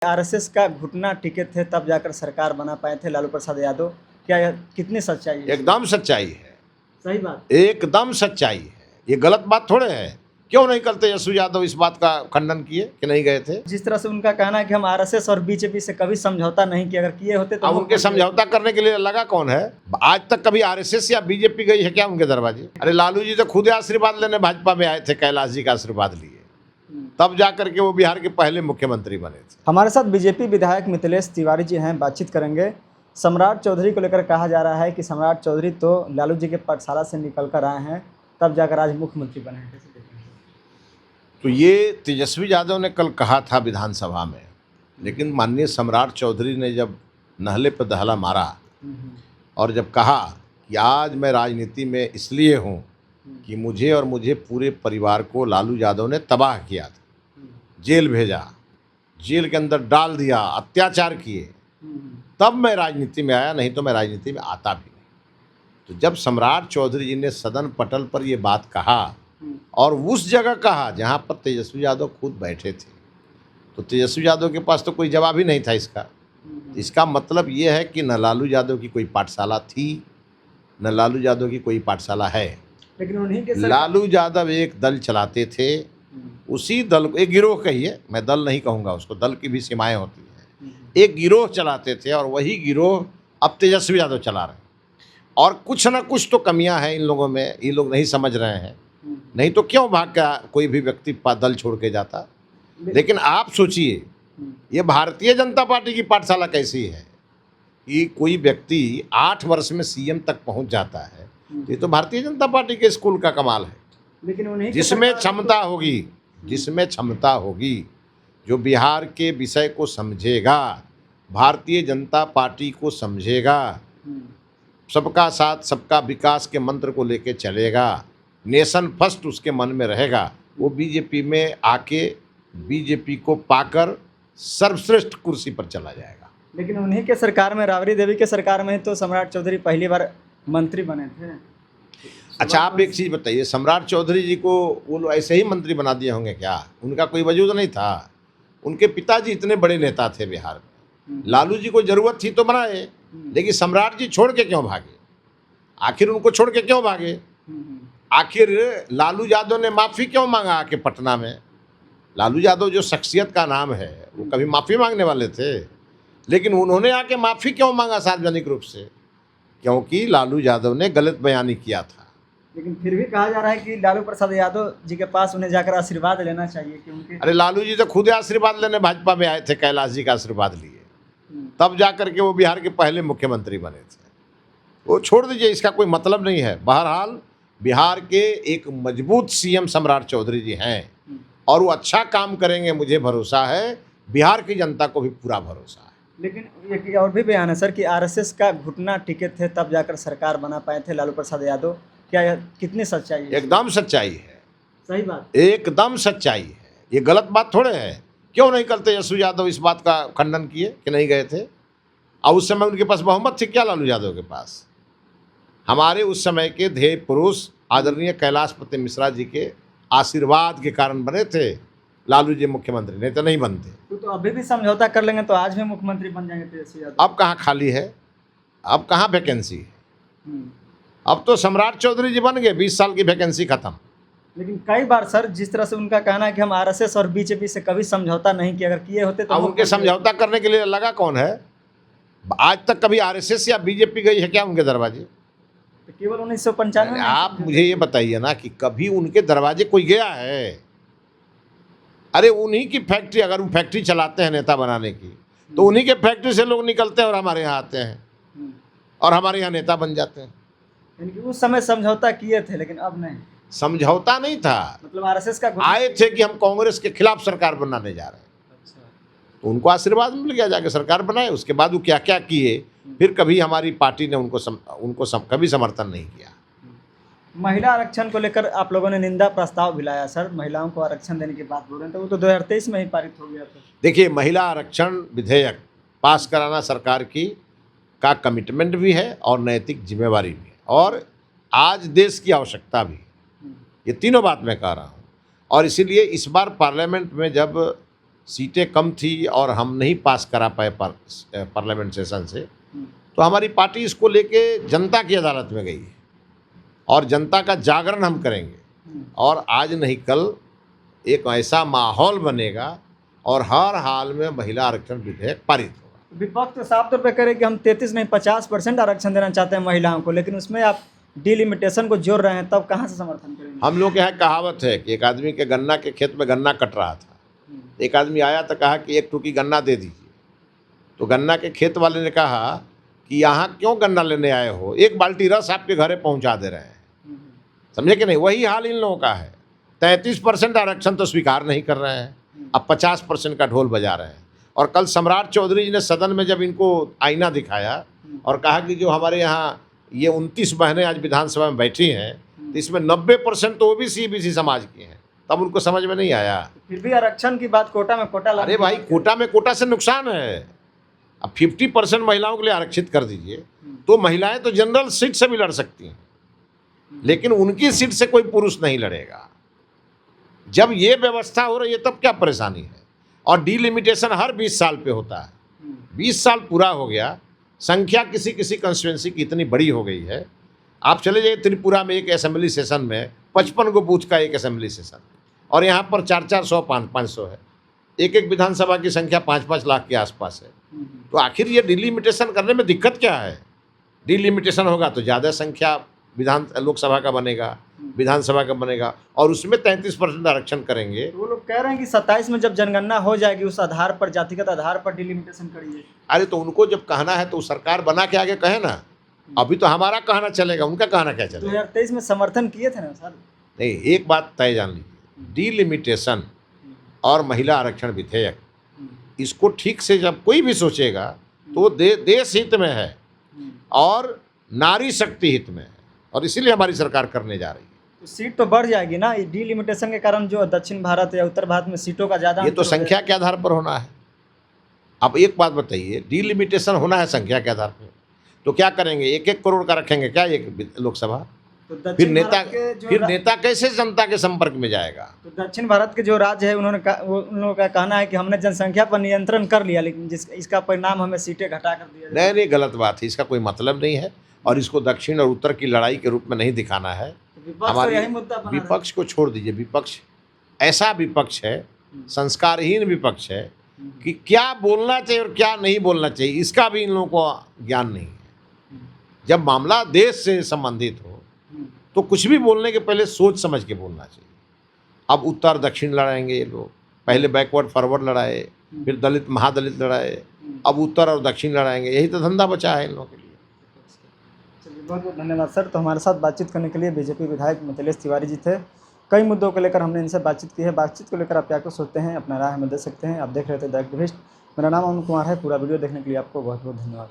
RSS का घुटना टिके थे तब जाकर सरकार बना पाए थे लालू प्रसाद यादव। क्या यह कितनी सच्चाई है? एकदम सच्चाई है, सही बात। एकदम सच्चाई है। ये गलत बात थोड़े है। क्यों नहीं कल तेजस्वी यादव इस बात का खंडन किए कि नहीं गए थे? जिस तरह से उनका कहना है कि हम आरएसएस और बीजेपी से कभी समझौता नहीं किया, अगर किए होते तो अब उनके समझौता करने के लिए लगा कौन है? आज तक कभी आरएसएस या बीजेपी गई है क्या उनके दरवाजे? अरे लालू जी तो खुद आशीर्वाद लेने भाजपा में आए थे, कैलाश जी का आशीर्वाद लिए, तब जाकर के वो बिहार के पहले मुख्यमंत्री बने थे। हमारे साथ बीजेपी विधायक मिथिलेश तिवारी जी हैं, बातचीत करेंगे। सम्राट चौधरी को लेकर कहा जा रहा है कि सम्राट चौधरी तो लालू जी के पाठशाला से निकल कर आए हैं, तब जाकर आज मुख्यमंत्री बने हैं। तो ये तेजस्वी यादव ने कल कहा था विधानसभा में, लेकिन माननीय सम्राट चौधरी ने जब नहले पर दहला मारा और जब कहा कि आज मैं राजनीति में इसलिए हूँ कि मुझे और मुझे पूरे परिवार को लालू यादव ने तबाह किया था, जेल भेजा, जेल के अंदर डाल दिया, अत्याचार किए, तब मैं राजनीति में आया, नहीं तो मैं राजनीति में आता भी नहीं। तो जब सम्राट चौधरी जी ने सदन पटल पर ये बात कहा और उस जगह कहा जहाँ पर तेजस्वी यादव खुद बैठे थे, तो तेजस्वी यादव के पास तो कोई जवाब ही नहीं था इसका। इसका मतलब ये है कि न लालू यादव की कोई पाठशाला थी, न लालू यादव की कोई पाठशाला है। लेकिन उन्हीं के लालू यादव एक दल चलाते थे, उसी दल को, एक गिरोह कहिए, मैं दल नहीं कहूँगा उसको, दल की भी सीमाएं होती हैं, एक गिरोह चलाते थे और वही गिरोह अब तेजस्वी यादव चला रहे हैं। और कुछ ना कुछ तो कमियां हैं इन लोगों में, ये लोग नहीं समझ रहे हैं, नहीं तो क्यों भाग का कोई भी व्यक्ति दल छोड़ के जाता। लेकिन आप सोचिए, ये भारतीय जनता पार्टी की पाठशाला कैसी है कि कोई व्यक्ति 8 वर्ष में सीएम तक पहुंच जाता है। ये तो भारतीय जनता पार्टी के स्कूल का कमाल है। लेकिन उन्हीं जिसमें क्षमता होगी, जिसमें क्षमता होगी, जो बिहार के विषय को समझेगा, भारतीय जनता पार्टी को समझेगा, सबका साथ सबका विकास के मंत्र को लेके चलेगा, नेशन फर्स्ट उसके मन में रहेगा, वो बीजेपी में आके बीजेपी को पाकर सर्वश्रेष्ठ कुर्सी पर चला जाएगा। लेकिन उन्हीं के सरकार में, राबड़ी देवी के सरकार में तो सम्राट चौधरी पहली बार मंत्री बने थे। अच्छा, आप एक चीज़ बताइए, सम्राट चौधरी जी को वो लोग ऐसे ही मंत्री बना दिए होंगे क्या? उनका कोई वजूद नहीं था। उनके पिताजी इतने बड़े नेता थे बिहार में, लालू जी को जरूरत थी तो बनाए, लेकिन सम्राट जी छोड़ के क्यों भागे? आखिर उनको छोड़ के क्यों भागे? आखिर लालू यादव ने माफ़ी क्यों मांगा आके पटना में? लालू यादव जो शख्सियत का नाम है, वो कभी माफ़ी मांगने वाले थे? लेकिन उन्होंने आके माफ़ी क्यों मांगा सार्वजनिक रूप से? क्योंकि लालू यादव ने गलत बयानी किया था। लेकिन फिर भी कहा जा रहा है कि लालू प्रसाद यादव जी के पास उन्हें जाकर आशीर्वाद लेना चाहिए, क्योंकि अरे लालू जी तो खुद आशीर्वाद लेने भाजपा में आए थे, कैलाश जी का आशीर्वाद लिए, तब जाकर के वो बिहार के पहले मुख्यमंत्री बने थे। वो छोड़ दीजिए, इसका कोई मतलब नहीं है। बहरहाल बिहार के एक मजबूत सीएम सम्राट चौधरी जी हैं और वो अच्छा काम करेंगे, मुझे भरोसा है, बिहार की जनता को भी पूरा भरोसा है। लेकिन एक और भी बयान है सर कि आरएसएस का घुटना टिके थे तब जाकर सरकार बना पाए थे लालू प्रसाद यादव। क्या यह कितनी सच्चाई है? एकदम सच्चाई है, सही बात। एकदम सच्चाई है। ये गलत बात थोड़े है। क्यों नहीं कल तेजस्वी यादव इस बात का खंडन किए कि नहीं गए थे? और उस समय उनके पास बहुमत थी क्या लालू यादव के पास? हमारे उस समय के ध्येय पुरुष आदरणीय कैलाश पति मिश्रा जी के आशीर्वाद के कारण बने थे लालू जी मुख्यमंत्री, नहीं तो नहीं बनते। तो अभी भी समझौता कर लेंगे तो आज भी मुख्यमंत्री बन जाएंगे तेजस्वी यादव। अब कहाँ खाली है? अब कहाँ वैकेंसी है? अब तो सम्राट चौधरी जी बन गए, 20 साल की वैकेंसी खत्म। लेकिन कई बार सर, जिस तरह से उनका कहना है कि हम आरएसएस और बीजेपी से कभी समझौता नहीं किया, अगर किए होते तो अब उनके समझौता करने के लिए लगा कौन है? आज तक कभी आरएसएस या बीजेपी गई है क्या उनके दरवाजे? तो केवल 1995 में। आप मुझे ये बताइए ना कि कभी उनके दरवाजे कोई गया है? अरे उन्हीं की फैक्ट्री, अगर वो फैक्ट्री चलाते हैं नेता बनाने की, तो उन्हीं के फैक्ट्री से लोग निकलते हैं और हमारे यहाँ आते हैं और हमारे यहाँ नेता बन जाते हैं। यानी कि उस समय समझौता किए थे, लेकिन अब नहीं। समझौता नहीं था, मतलब आरएसएस का आए थे कि हम कांग्रेस के खिलाफ सरकार बनाने जा रहे हैं। अच्छा। तो उनको आशीर्वाद मिल गया, जाके सरकार बनाए। उसके बाद वो क्या क्या किए, फिर कभी हमारी पार्टी ने उनको कभी समर्थन नहीं किया। महिला आरक्षण को लेकर आप लोगों ने निंदा प्रस्ताव भी लाया सर, महिलाओं को आरक्षण देने की बात बोल रहे हैं, तो वो तो 2023 में ही पारित हो गया था। देखिए, महिला आरक्षण विधेयक पास कराना सरकार की का कमिटमेंट भी है और नैतिक जिम्मेवारी भी है, और आज देश की आवश्यकता भी। ये तीनों बात मैं कह रहा हूँ। और इसीलिए इस बार पार्लियामेंट में जब सीटें कम थी और हम नहीं पास करा पाए पार्लियामेंट सेशन से, तो हमारी पार्टी इसको लेके जनता की अदालत में गई है और जनता का जागरण हम करेंगे और आज नहीं कल एक ऐसा माहौल बनेगा और हर हाल में महिला आरक्षण विधेयक पारित होगा। विपक्ष तो साफ तौर पे कह रहे कि हम 33 नहीं 50% आरक्षण देना चाहते हैं महिलाओं को, लेकिन उसमें आप डिलिमिटेशन को जोड़ रहे हैं, तब कहाँ से समर्थन करेंगे? हम लोग के यहाँ कहावत है कि एक आदमी के गन्ना के खेत में गन्ना कट रहा था, एक आदमी आया तो कहा कि एक टुकी गन्ना दे दीजिए। तो गन्ना के खेत वाले ने कहा कि यहाँ क्यों गन्ना लेने आए हो, एक बाल्टी रस आपके घरे पहुँचा दे रहे हैं। समझे कि नहीं? वही हाल इन लोगों का है। 33% आरक्षण तो स्वीकार नहीं कर रहे हैं, अब 50% का ढोल बजा रहे हैं। और कल सम्राट चौधरी जी ने सदन में जब इनको आईना दिखाया और कहा कि जो हमारे यहाँ ये 29 बहनें आज विधानसभा में बैठी हैं, तो इसमें 90% तो ओबीसी समाज की हैं, तब उनको समझ में नहीं आया। फिर भी आरक्षण की बात कोटा में कोटा, अरे भाई, कोटा में कोटा से नुकसान है। अब 50% महिलाओं के लिए आरक्षित कर दीजिए तो महिलाएं तो जनरल सीट से भी लड़ सकती हैं, लेकिन उनकी सीट से कोई पुरुष नहीं लड़ेगा। जब ये व्यवस्था हो रही है तब क्या परेशानी है? और डिलिमिटेशन हर 20 साल पे होता है। 20 साल पूरा हो गया, संख्या किसी किसी कंस्टिट्यूंसी की इतनी बड़ी हो गई है। आप चले जाइए त्रिपुरा में, एक असेंबली सेशन में 55 गो बूथ का एक असेंबली सेशन, और यहाँ पर 400 500 है। एक एक विधानसभा की संख्या 5 लाख के आसपास है। तो आखिर ये डिलिमिटेशन करने में दिक्कत क्या है? डिलिमिटेशन होगा तो ज़्यादा संख्या लोकसभा का बनेगा, विधानसभा का बनेगा, और उसमें 33% आरक्षण करेंगे। तो वो लोग कह रहे हैं कि 27 में जब जनगणना हो जाएगी उस आधार पर, जातिगत आधार पर डिलिमिटेशन करिए। अरे तो उनको जब कहना है तो सरकार बना के आगे कहे ना। अभी तो हमारा कहना चलेगा, उनका कहना क्या चलेगा? 2023 में समर्थन किए थे ना सर? नहीं, एक बात तय जान लीजिए, डिलिमिटेशन और महिला आरक्षण विधेयक, इसको ठीक से जब कोई भी सोचेगा तो देश हित में है और नारी शक्ति हित में है, और इसीलिए हमारी सरकार करने जा रही है। तो सीट तो बढ़ जाएगी ना डिलिमिटेशन के कारण, जो दक्षिण भारत या उत्तर भारत में सीटों का ज़्यादा, ये तो संख्या के आधार पर होना है। अब एक बात बताइए, डिलिमिटेशन होना है संख्या के आधार पर, तो क्या करेंगे? 1-1 करोड़ का रखेंगे क्या एक लोकसभा? तो फिर नेता कैसे जनता के संपर्क में जाएगा? तो दक्षिण भारत के जो राज्य है उन लोगों का कहना है कि हमने जनसंख्या पर नियंत्रण कर लिया, लेकिन इसका परिणाम हमें सीटें घटा कर दिया। नहीं, गलत बात है, इसका कोई मतलब नहीं है, और इसको दक्षिण और उत्तर की लड़ाई के रूप में नहीं दिखाना है। हमारे यही मुद्दा बना है। विपक्ष को छोड़ दीजिए। विपक्ष ऐसा विपक्ष है, संस्कारहीन विपक्ष है कि क्या बोलना चाहिए और क्या नहीं बोलना चाहिए इसका भी इन लोगों को ज्ञान नहीं है। जब मामला देश से संबंधित हो तो कुछ भी बोलने के पहले सोच समझ के बोलना चाहिए। अब उत्तर दक्षिण लड़ाएंगे ये लोग, पहले बैकवर्ड फॉरवर्ड लड़ाए, फिर दलित महादलित लड़ाए, अब उत्तर और दक्षिण लड़ाएंगे। यही तो धंधा बचा है इन लोगों के लिए। चलिए, बहुत बहुत धन्यवाद सर। तो हमारे साथ बातचीत करने के लिए बीजेपी विधायक मिथिलेश तिवारी जी थे। कई मुद्दों को लेकर हमने इनसे बातचीत की है। बातचीत को लेकर आप क्या कुछ सोचते हैं, अपना राय हमें दे सकते हैं। आप देख रहे थे द एक्टिविस्ट। मेरा नाम अमन कुमार है। पूरा वीडियो देखने के लिए आपको बहुत बहुत धन्यवाद।